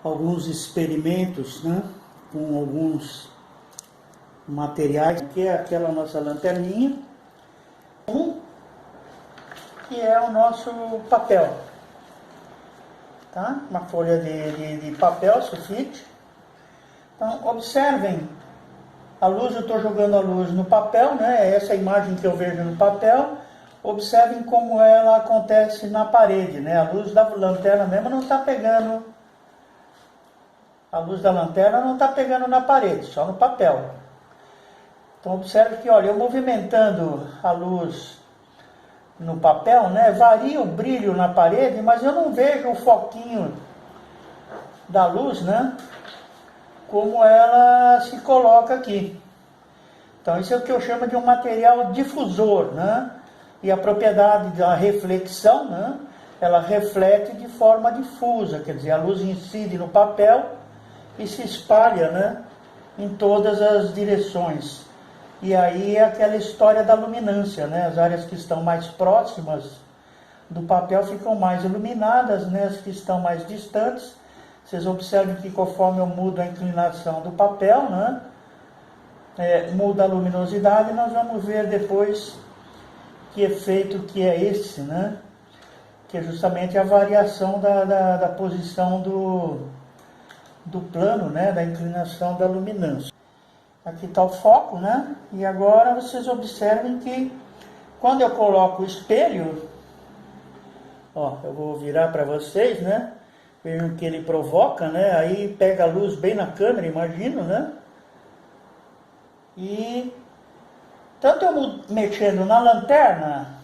alguns experimentos, né, com alguns materiais, que é aquela nossa lanterninha, que é o nosso papel, tá? Uma folha de papel sulfite. Então observem a luz, eu estou jogando a luz no papel, né? Essa imagem que eu vejo no papel. Observem como ela acontece na parede, né? A luz da lanterna mesmo não está pegando, a luz da lanterna não está pegando na parede, só no papel. Então observe que, olha, eu movimentando a luz no papel, né? Varia o brilho na parede, mas eu não vejo o foquinho da luz, né? Como ela se coloca aqui. Então isso é o que eu chamo de um material difusor, né? E a propriedade da reflexão, né? Ela reflete de forma difusa, quer dizer, a luz incide no papel e se espalha, né? Em todas as direções. E aí é aquela história da luminância, né? As áreas que estão mais próximas do papel ficam mais iluminadas, né? As que estão mais distantes. Vocês observem que conforme eu mudo a inclinação do papel, né? Muda a luminosidade, e nós vamos ver depois que efeito que é esse, né? Que é justamente a variação da posição do plano, né? Da inclinação da luminância. Aqui está o foco, né? E agora vocês observem que quando eu coloco o espelho, ó, eu vou virar para vocês, né? Vejam que ele provoca, né? Aí pega a luz bem na câmera, imagino, né? E tanto eu mexendo na lanterna,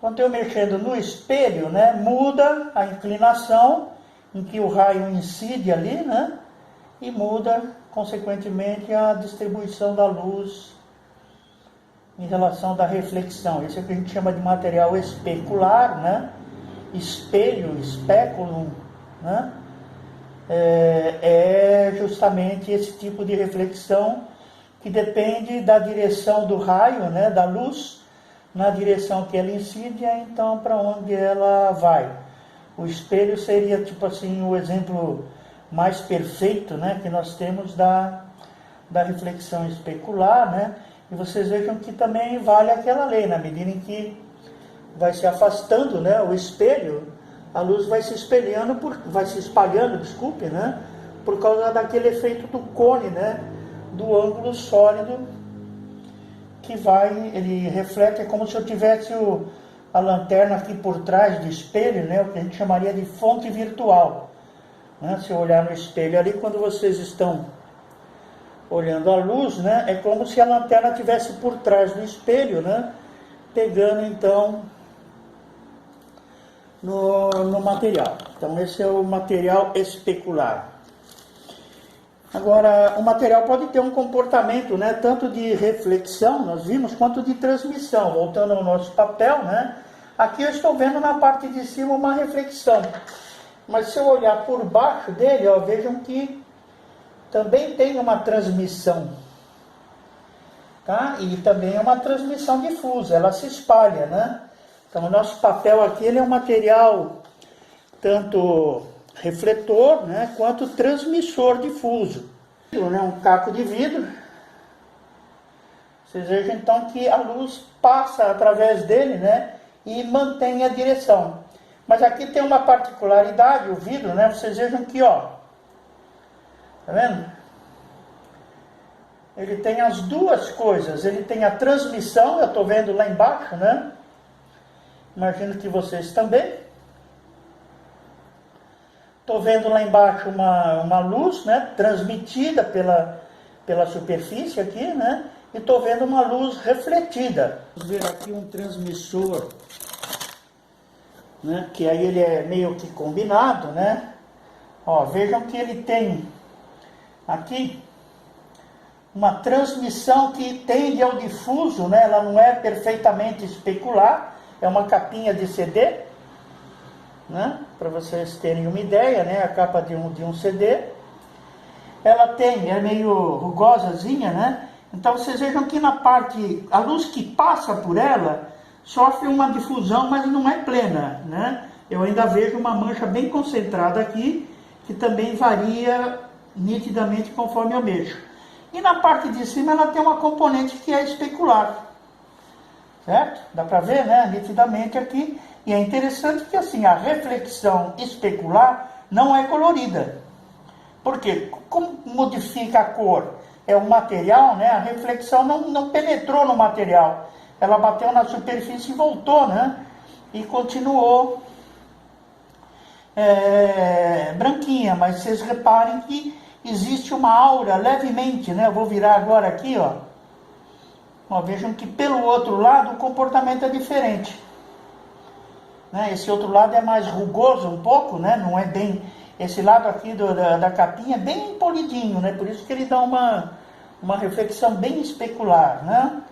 quanto eu mexendo no espelho, né? Muda a inclinação em que o raio incide ali, né? E muda, consequentemente, a distribuição da luz em relação da reflexão. Isso é o que a gente chama de material especular, né? Espelho, speculum, né? É justamente esse tipo de reflexão que depende da direção do raio, né? Da luz, na direção que ela incide, então para onde ela vai. O espelho seria, tipo assim, o exemplo mais perfeito, né, que nós temos da reflexão especular, né? E vocês vejam que também vale aquela lei, na medida em que vai se afastando, né, o espelho, a luz vai se espalhando, desculpe, né, por causa daquele efeito do cone, né, do ângulo sólido que ele reflete, é como se eu tivesse a lanterna aqui por trás do espelho, né, o que a gente chamaria de fonte virtual. Se eu olhar no espelho ali, quando vocês estão olhando a luz, né, é como se a lanterna estivesse por trás do espelho, né, pegando então no material. Então esse é o material especular. Agora, o material pode ter um comportamento, né, tanto de reflexão, nós vimos, quanto de transmissão. Voltando ao nosso papel, né, aqui eu estou vendo na parte de cima uma reflexão. Mas se eu olhar por baixo dele, ó, vejam que também tem uma transmissão, tá? E também é uma transmissão difusa, ela se espalha, né? Então o nosso papel aqui, ele é um material tanto refletor, né, quanto transmissor difuso. Né, um caco de vidro. Vocês vejam então que a luz passa através dele, né, e mantém a direção. Mas aqui tem uma particularidade, o vidro, né? Vocês vejam que, ó, tá vendo? Ele tem as duas coisas. Ele tem a transmissão, eu estou vendo lá embaixo, né? Imagino que vocês também. Estou vendo lá embaixo uma luz, né? Transmitida pela superfície aqui, né? E estou vendo uma luz refletida. Vamos ver aqui um transmissor, né, que aí ele é meio que combinado, né? Ó, vejam que ele tem aqui uma transmissão que tende ao difuso, né? Ela não é perfeitamente especular, é uma capinha de CD, né? Para vocês terem uma ideia, né? A capa de um CD. Ela é meio rugosazinha, né? Então vocês vejam que na parte, a luz que passa por ela sofre uma difusão, mas não é plena, né? eu ainda vejo uma mancha bem concentrada aqui, que também varia nitidamente conforme eu mexo. E na parte de cima ela tem uma componente que é especular, certo? Dá para ver, né, nitidamente aqui. E é interessante que assim, a reflexão especular não é colorida. Por quê? Como modifica a cor? É o material, né? A reflexão não penetrou no material. Ela bateu na superfície e voltou, né? E continuou branquinha. Mas vocês reparem que existe uma aura levemente, né? Eu vou virar agora aqui, ó. Ó, vejam que pelo outro lado o comportamento é diferente. Né? Esse outro lado é mais rugoso um pouco, né? Não é bem... Esse lado aqui da capinha é bem polidinho, né? Por isso que ele dá uma reflexão bem especular, né?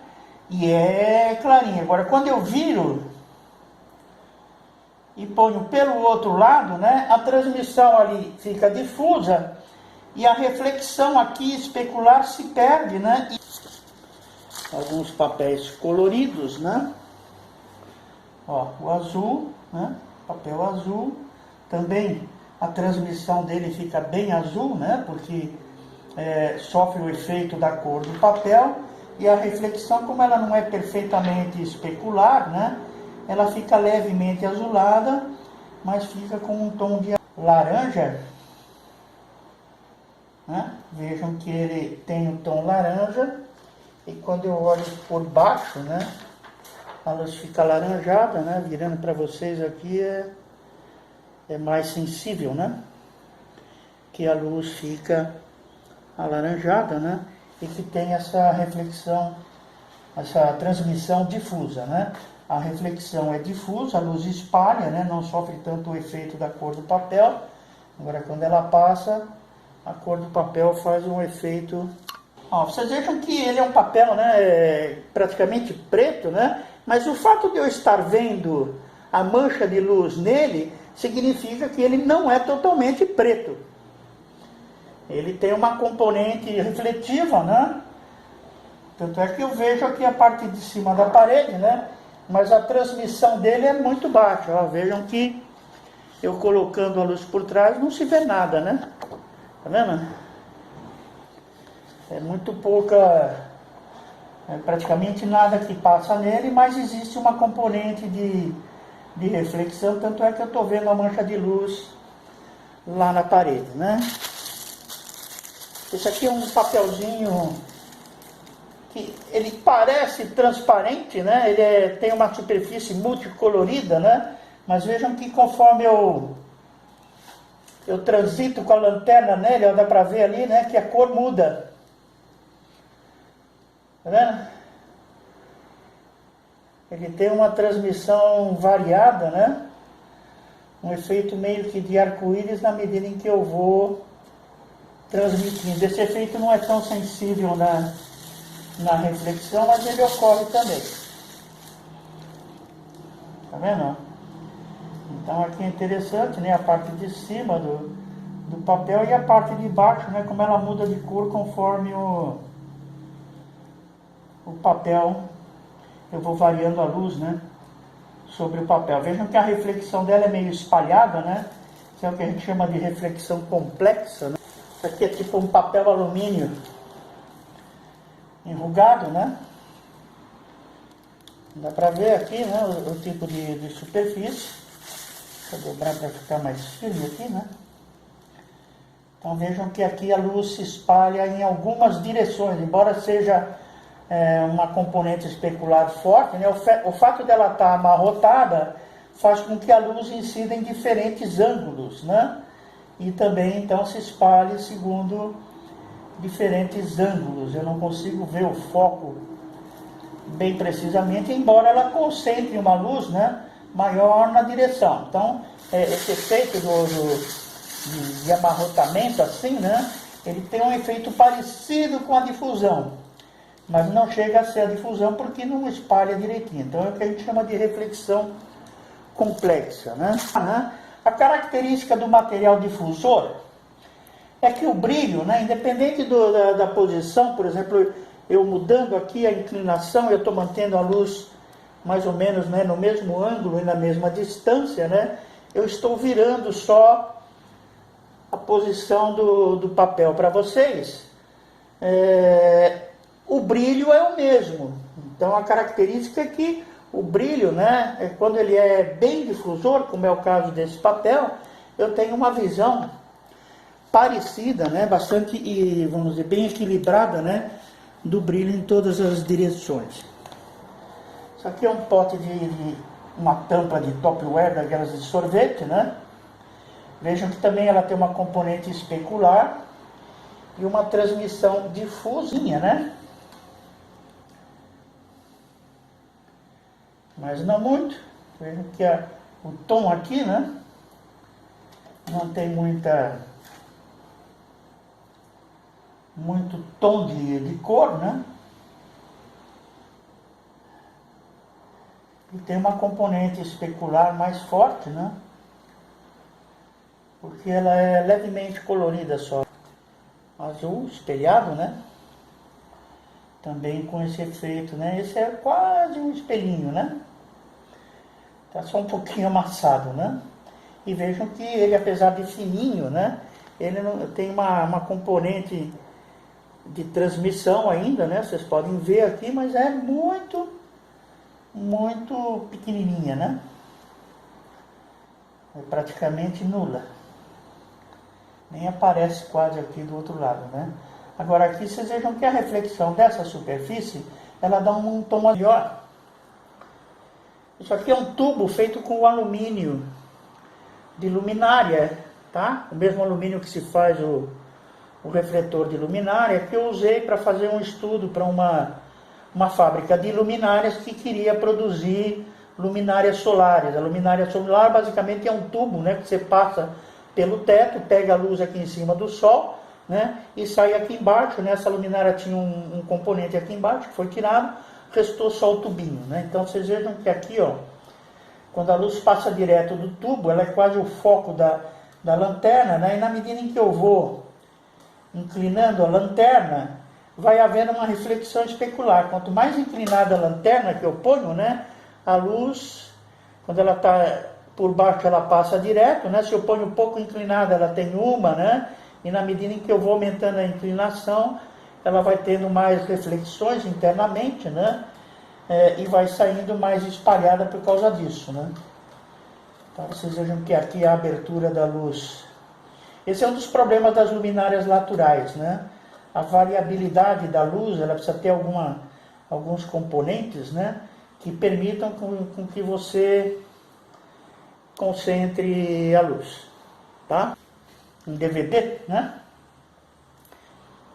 E é clarinho. Agora, quando eu viro e ponho pelo outro lado, né? A transmissão ali fica difusa e a reflexão aqui especular se perde, né? Alguns papéis coloridos, né? Ó, o azul, né? Papel azul. Também a transmissão dele fica bem azul, né? Porque sofre o efeito da cor do papel. E a reflexão, como ela não é perfeitamente especular, né? Ela fica levemente azulada, mas fica com um tom de laranja. Né? Vejam que ele tem um tom laranja. E quando eu olho por baixo, né? A luz fica alaranjada, né? Virando para vocês aqui é mais sensível, né? Que a luz fica alaranjada, né? E que tem essa reflexão, essa transmissão difusa, né? A reflexão é difusa, a luz espalha, né? Não sofre tanto o efeito da cor do papel. Agora, quando ela passa, a cor do papel faz um efeito... Ó, vocês vejam que ele é um papel, né? Praticamente preto, né? Mas o fato de eu estar vendo a mancha de luz nele significa que ele não é totalmente preto. Ele tem uma componente refletiva, né? Tanto é que eu vejo aqui a parte de cima da parede, né? Mas a transmissão dele é muito baixa. Ó. Vejam que eu colocando a luz por trás não se vê nada, né? Tá vendo? É muito pouca, praticamente nada que passa nele, mas existe uma componente de reflexão, tanto é que eu estou vendo a mancha de luz lá na parede, né? Esse aqui é um papelzinho que ele parece transparente, né? Ele tem uma superfície multicolorida, né? Mas vejam que conforme eu transito com a lanterna nele, ó, dá para ver ali, né? Que a cor muda. Tá vendo? Ele tem uma transmissão variada, né? Um efeito meio que de arco-íris na medida em que eu vou transmitindo. Esse efeito não é tão sensível na reflexão, mas ele ocorre também. Tá vendo? Então aqui é interessante, né? A parte de cima do papel e a parte de baixo, né? Como ela muda de cor conforme o papel, eu vou variando a luz, né, sobre o papel. Vejam que a reflexão dela é meio espalhada, né? Isso é o que a gente chama de reflexão complexa, né? Isso aqui é tipo um papel alumínio enrugado, né? Dá para ver aqui, né, o tipo de superfície. Deixa eu dobrar para ficar mais firme aqui, né? Então vejam que aqui a luz se espalha em algumas direções, embora seja uma componente especular forte, né? O fato dela estar amarrotada faz com que a luz incida em diferentes ângulos, né? E também então se espalhe segundo diferentes ângulos. Eu não consigo ver o foco bem precisamente, embora ela concentre uma luz, né, maior na direção. Então esse efeito de amarrotamento assim, né, ele tem um efeito parecido com a difusão, mas não chega a ser a difusão porque não espalha direitinho. Então é o que a gente chama de reflexão complexa, né? A característica do material difusor é que o brilho, né, independente da posição, por exemplo, eu mudando aqui a inclinação, eu estou mantendo a luz mais ou menos, né, no mesmo ângulo e na mesma distância, né, eu estou virando só a posição do papel para vocês. O brilho é o mesmo. Então a característica é que o brilho, né, quando ele é bem difusor, como é o caso desse papel, eu tenho uma visão parecida, né, bastante, vamos dizer, bem equilibrada, né, do brilho em todas as direções. Isso aqui é um pote uma tampa de Tupperware, daquelas de sorvete, né? Vejam que também ela tem uma componente especular e uma transmissão difusinha, né? Mas não muito. Vejam que o tom aqui, né? Não tem muito tom de cor, né? E tem uma componente especular mais forte, né? Porque ela é levemente colorida só. Azul, espelhado, né? Também com esse efeito, né? Esse é quase um espelhinho, né? Tá só um pouquinho amassado, né? E vejam que ele, apesar de fininho, né? Ele não, tem uma componente de transmissão ainda, né? Vocês podem ver aqui, mas é muito pequenininha, né? É praticamente nula. Nem aparece quase aqui do outro lado, né? Agora aqui vocês vejam que a reflexão dessa superfície, ela dá um tom melhor. Isso aqui é um tubo feito com alumínio de luminária, tá? O mesmo alumínio que se faz o refletor de luminária, que eu usei para fazer um estudo para uma fábrica de luminárias que queria produzir luminárias solares. A luminária solar basicamente é um tubo, né, que você passa pelo teto, pega a luz aqui em cima do sol, né, e sai aqui embaixo, né. Essa luminária tinha um componente aqui embaixo que foi tirado, restou só o tubinho, né. Então vocês vejam que aqui, ó, quando a luz passa direto do tubo, ela é quase o foco da lanterna, né, e na medida em que eu vou inclinando a lanterna, vai havendo uma reflexão especular. Quanto mais inclinada a lanterna que eu ponho, né, a luz, quando ela está por baixo, ela passa direto, né? Se eu ponho um pouco inclinada, ela tem uma, né? E na medida em que eu vou aumentando a inclinação, ela vai tendo mais reflexões internamente, né? E vai saindo mais espalhada por causa disso, né? Então vocês vejam que aqui a abertura da luz. Esse é um dos problemas das luminárias naturais, né? A variabilidade da luz, ela precisa ter alguns componentes, né, que permitam com que você concentre a luz, tá? Um DVD, né?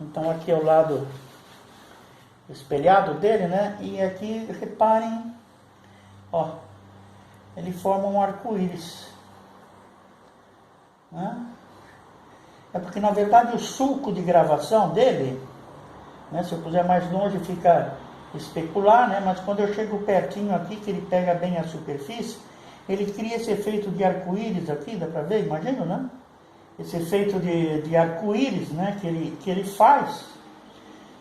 Então aqui é o lado espelhado dele, né? E aqui, reparem, ó, ele forma um arco-íris, né? É porque, na verdade, o sulco de gravação dele, né, se eu puser mais longe fica especular, né, mas quando eu chego pertinho aqui, que ele pega bem a superfície, ele cria esse efeito de arco-íris aqui, dá para ver? Imagina, né? Esse efeito de arco-íris, né, que ele faz,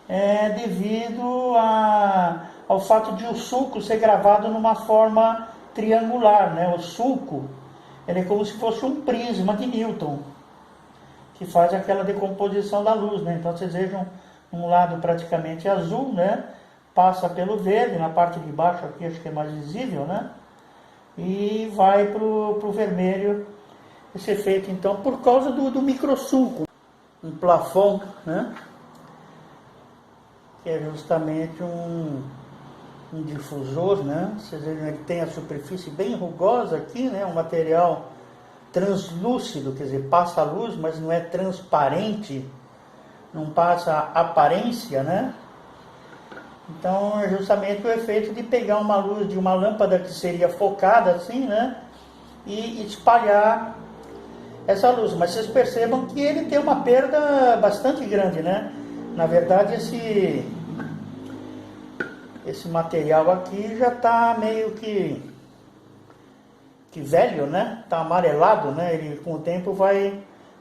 é devido ao fato de o sulco ser gravado numa forma triangular, né? O sulco, ele é como se fosse um prisma de Newton, que faz aquela decomposição da luz, né? Então vocês vejam um lado praticamente azul, né? Passa pelo verde, na parte de baixo aqui acho que é mais visível, né? E vai pro vermelho, esse efeito então, por causa do microsulco. Um plafond, né? Que é justamente um difusor, né? Vocês vejam, ele tem a superfície bem rugosa aqui, né? Um material translúcido, quer dizer, passa a luz, mas não é transparente, não passa aparência, né? Então é justamente o efeito de pegar uma luz de uma lâmpada que seria focada assim, né? E espalhar essa luz. Mas vocês percebam que ele tem uma perda bastante grande, né? Na verdade esse material aqui já está meio que velho, né? Está amarelado, né? Ele com o tempo vai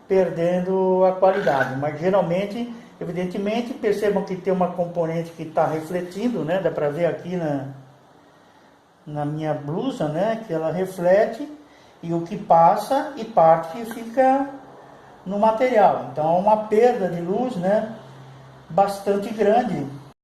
perdendo a qualidade, mas geralmente, evidentemente, percebam que tem uma componente que está refletindo, né? Dá para ver aqui na minha blusa, né? Que ela reflete, e o que passa e parte que fica no material. Então é uma perda de luz, né, bastante grande